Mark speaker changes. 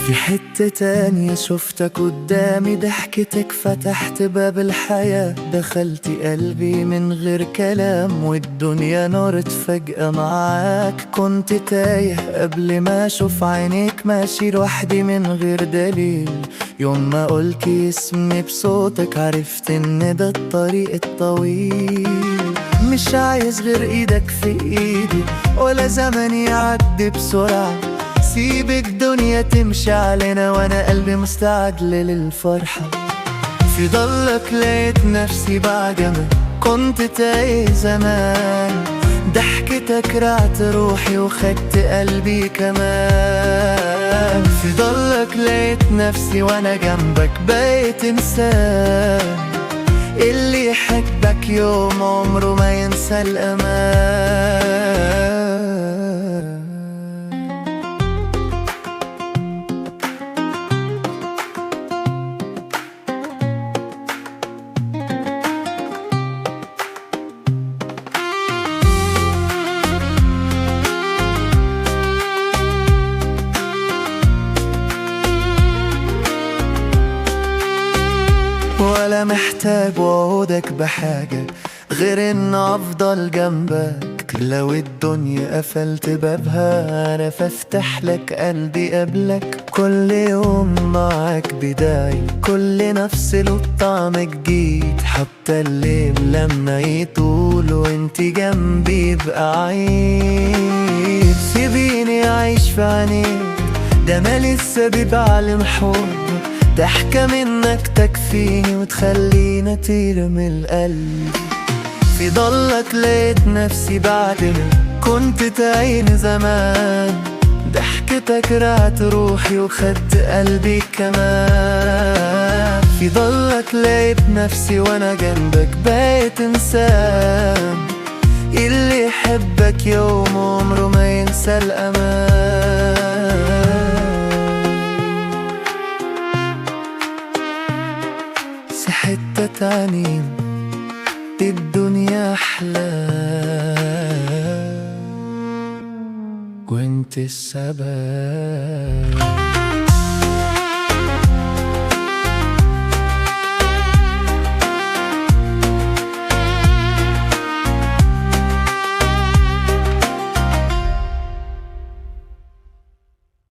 Speaker 1: في حتة تانية شفتك قدامي، ضحكتك فتحت باب الحياة، دخلتي قلبي من غير كلام، والدنيا نورت فجأة معاك. كنت تايه قبل ما اشوف عينيك، ماشي لوحدي من غير دليل. يوم ما قلتي اسمي بصوتك عرفت ان ده الطريق الطويل. مش عايز غير ايدك في ايدي، ولا زمن يعدي بسرعة. سيبك دنيا تمشي علينا، وانا قلبي مستعجل للفرحة. في ضلك لقيت نفسي بعد ما كنت تايه زمان، ضحكتك رعت روحي وخدت قلبي كمان. في ضلك لقيت نفسي وانا جنبك بقيت انسان، اللي يحبك يوم عمره ما ينسى الأمان. ولا محتاج وعودك بحاجة غير ان افضل جنبك. لو الدنيا قفلت بابها انا فافتح لك قلبي قبلك. كل يوم معاك بداية، كل نفس له طعم جديد. حتى الليل لما يطول وانت جنبي يبقى عيد. سيبيني اعيش في عينيك، ده انا لسه بتعلم حب. ضحكة منك تكفيني وتخليني اطير من القلب. في ضلك لقيت نفسي بعد ما كنت تايه زمان، ضحكتك رعت روحي وخدت قلبي كمان. في ضلك لقيت نفسي وانا جنبك بقيت انسان، اللي يحبك يوم عمره ما ينسى الأمان. في حتة تانية الدنيا أحلى، وانت السبب.